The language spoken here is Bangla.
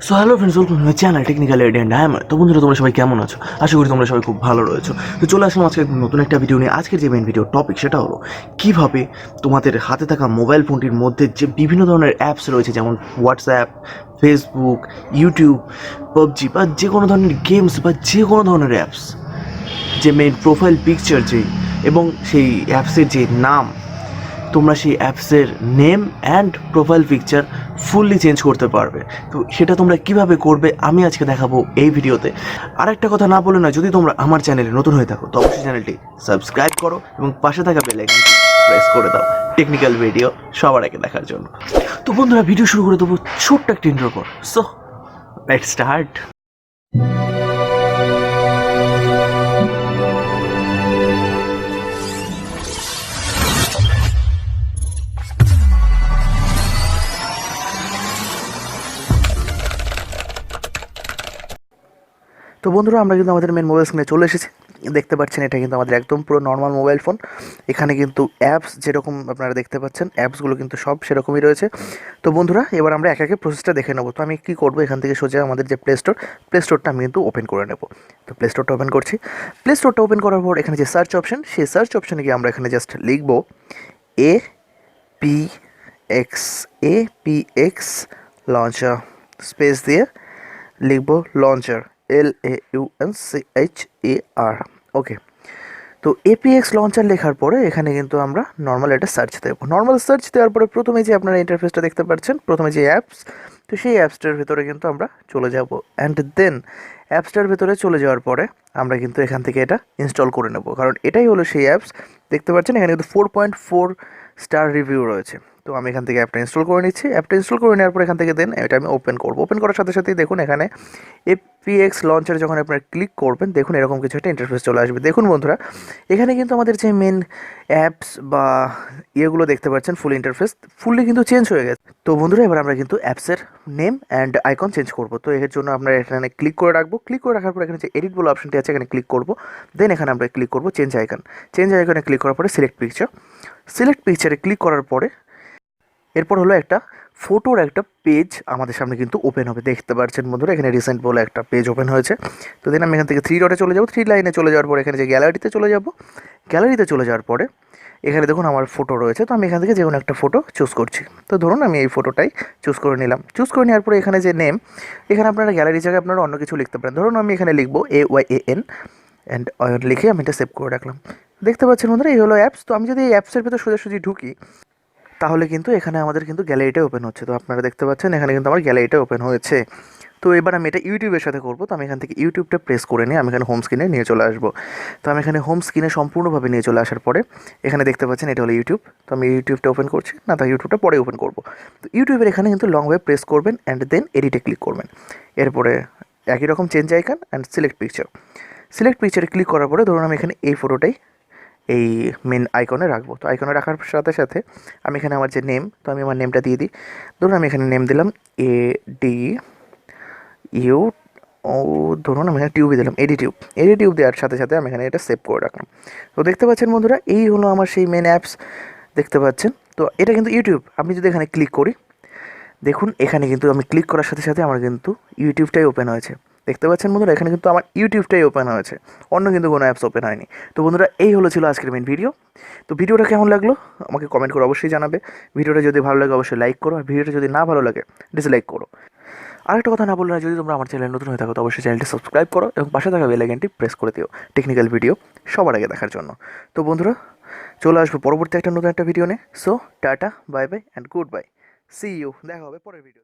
So hello friends, welcome to my channel technical idea and diamond. তো বন্ধুরা, তোমরা সবাই কেমন আছো? আশা করি তোমরা সবাই খুব ভালো রয়েছো। তো চলে আসলাম আজকে নতুন একটা ভিডিও নিয়ে। আজকের যে মেন ভিডিও টপিক সেটা হলো কীভাবে তোমাদের হাতে থাকা মোবাইল ফোনটির মধ্যে যে বিভিন্ন ধরনের অ্যাপস রয়েছে, যেমন হোয়াটসঅ্যাপ, ফেসবুক, ইউটিউব, পাবজি বা যে কোনো ধরনের গেমস বা যে কোনো ধরনের অ্যাপস, যে মেন প্রোফাইল পিকচার যেই এবং সেই অ্যাপসের যে নাম, তোমরা সেই অ্যাপসের name and profile picture fully change করতে পারবে। তো সেটা তোমরা কিভাবে করবে আমি আজকে দেখাবো এই ভিডিওতে। আর একটা কথা না বলে নয়, যদি তোমরা আমার চ্যানেলে নতুন হয়ে থাকো তো অবশ্যই চ্যানেলটি সাবস্ক্রাইব করো এবং পাশে থাকা বেল আইকনটি প্রেস করে দাও টেকনিক্যাল ভিডিও সবার আগে দেখার জন্য। তো বন্ধুরা, ভিডিও শুরু করে দেবো ছোট্ট একটা ইন্ট্রো পর। So let's start. তো বন্ধুরা, আমরা কিন্তু আমাদের মেন মোবাইল স্ক্রিনে চলে এসেছি। দেখতে পাচ্ছেন এটা কিন্তু আমাদের একদম পুরো নর্মাল মোবাইল ফোন। এখানে কিন্তু অ্যাপস যেরকম আপনারা দেখতে পাচ্ছেন, অ্যাপসগুলো কিন্তু সব সেরকমই রয়েছে। তো বন্ধুরা, এবার আমরা এক একে প্রসেসটা দেখে নেবো। তো আমি কী করবো, এখান থেকে সোজা আমাদের যে প্লে স্টোরটা আমি কিন্তু ওপেন করে নেব। তো প্লে স্টোরটা ওপেন করছি। প্লে স্টোরটা ওপেন করার পর এখানে যে সার্চ অপশন, সেই সার্চ অপশানে গিয়ে আমরা এখানে জাস্ট লিখবো A P x APX launcher, space দিয়ে লিখবো লঞ্চার, LAUNCHAR। ওকে, তো APX লঞ্চার লেখার পরে এখানে কিন্তু আমরা নর্মাল একটা সার্চ দেবো। নর্মাল সার্চ দেওয়ার পরে প্রথমে যে আপনারা ইন্টারফেসটা দেখতে পাচ্ছেন, প্রথমে যে অ্যাপস, তো সেই অ্যাপসটার ভেতরে কিন্তু আমরা চলে যাব। অ্যান্ড দেন অ্যাপসটার ভেতরে চলে যাওয়ার পরে আমরা কিন্তু এখান থেকে এটা ইনস্টল করে নেব, কারণ এটাই হলো সেই অ্যাপস। দেখতে পাচ্ছেন এখানে কিন্তু 4.4 স্টার রিভিউ রয়েছে। তো আমি এখান থেকে অ্যাপটা ইনস্টল করে নিচ্ছি। অ্যাপটা ইনস্টল করে নেওয়ার পর এখান থেকে দেন এটা আমি ওপেন করবো। ওপেন করার সাথে সাথেই দেখুন এখানে APX লঞ্চারে যখন আপনারা ক্লিক করবেন, দেখুন এরকম কিছু একটা ইন্টারফেস চলে আসবে। দেখুন বন্ধুরা, এখানে কিন্তু আমাদের যে মেন অ্যাপস বা ইয়েগুলো দেখতে পাচ্ছেন, ফুল ইন্টারফেস ফুললি কিন্তু চেঞ্জ হয়ে গেছে। তো বন্ধুরা, এবার আমরা কিন্তু অ্যাপসের নেম অ্যান্ড আইকন চেঞ্জ করবো। তো এর জন্য আমরা এখানে ক্লিক করে রাখবো। ক্লিক করে রাখার পর এখানে যে এডিট বলে অপশনটি আছে, এখানে ক্লিক করবো। দেন এখানে আমরা ক্লিক করবো চেঞ্জ আইকন। চেঞ্জ আইকনে ক্লিক করার পরে সিলেক্ট পিকচারে ক্লিক করার পরে এরপর হলো একটা ফটোর একটা পেজ আমাদের সামনে কিন্তু ওপেন হবে। দেখতে পাচ্ছেন বন্ধুরা, এখানে রিসেন্ট বলে একটা পেজ ওপেন হয়েছে। তো দেন আমি এখান থেকে 3 ডটে চলে যাবো। 3 লাইনে চলে যাওয়ার পরে এখানে যে গ্যালারিতে চলে যাব। গ্যালারিতে চলে যাওয়ার পরে এখানে দেখুন আমার ফটো রয়েছে। তো আমি এখান থেকে যে কোনো একটা ফটো চুজ করছি। তো ধরুন আমি এই ফটোটাই চুজ করে নিলাম। চুজ করে নেওয়ার পরে এখানে যে নেম, এখানে আপনারা গ্যালারি জায়গায় আপনারা অন্য কিছু লিখতে পারেন। ধরুন আমি এখানে লিখবো AYAN অ্যান্ড লিখে আমি এটা সেভ করে রাখলাম। দেখতে পাচ্ছেন বন্ধুরা, এই হলো অ্যাপস। তো আমি যদি এই অ্যাপসের ভেতর সোজাসুজি ঢুকি, তাহলে কিন্তু এখানে আমাদের কিন্তু গ্যালারিটা ওপেন হচ্ছে। তো আপনারা দেখতে পাচ্ছেন এখানে কিন্তু আমার গ্যালারিটা ওপেন হয়েছে। তো এবার আমি এটা ইউটিউবের সাথে করবো। তো আমি এখান থেকে ইউটিউবটা প্রেস করে নিয়ে আমি এখানে হোম স্ক্রিনে নিয়ে চলে আসবো। তো আমি এখানে হোম স্ক্রিনে সম্পূর্ণভাবে নিয়ে চলে আসার পরে এখানে দেখতে পাচ্ছেন এটা হলো ইউটিউব। তো আমি ইউটিউবটা ওপেন করছি, না তো ইউটিউবটা পরে ওপেন করবো। তো ইউটিউবের এখানে কিন্তু লং ওয়ে প্রেস করবেন অ্যান্ড দেন এডিটে ক্লিক করবেন। এরপরে একই রকম চেঞ্জ আইকন অ্যান্ড সিলেক্ট পিকচারে ক্লিক করার পরে ধরুন আমি এখানে এই ফটোটাই এই মেন আইকনে রাখবো। তো আইকনে রাখার সাথে সাথে আমি এখানে আমার যে নেম, তো আমি আমার নেমটা দিয়ে দিই। ধরুন আমি এখানে নেম দিলাম ADU, ও ধরুন আমি এখানে টিউবই দিলাম, এডিটিউব দেওয়ার সাথে সাথে আমি এখানে এটা সেভ করে রাখলাম। তো দেখতে পাচ্ছেন বন্ধুরা, এই হলো আমার সেই মেন অ্যাপস। দেখতে পাচ্ছেন, তো এটা কিন্তু ইউটিউব। আপনি যদি এখানে ক্লিক করি, দেখুন এখানে কিন্তু আমি ক্লিক করার সাথে সাথে আমার কিন্তু ইউটিউবটাই ওপেন হয়েছে। দেখতে পাচ্ছেন বন্ধুরা, এখানে কিন্তু আমার ইউটিউবটাই ওপেন হয়েছে, অন্য কিন্তু কোনো অ্যাপস ওপেন হয়নি। তো বন্ধুরা, এই ছিল আজকের মেন ভিডিও। তো ভিডিওটা কেমন লাগলো আমাকে কমেন্ট করে অবশ্যই জানাবে। ভিডিওটা যদি ভালো লাগে অবশ্যই লাইক করো, আর ভিডিওটা যদি না ভালো লাগে ডিসলাইক করো। আরেকটা কথা না বললে না, যদি তোমরা আমার চ্যানেল নতুন হয়ে থাকো তো অবশ্যই চ্যানেলটি সাবস্ক্রাইব করো এবং পাশে থাকা বেল আইকনটি প্রেস করে দিও টেকনিক্যাল ভিডিও সবার আগে দেখার জন্য। তো বন্ধুরা, চলে আসবো পরবর্তী একটা নতুন একটা ভিডিও নিয়ে। So ta-ta, bye bye and goodbye, see you. দেখা হবে পরের ভিডিও।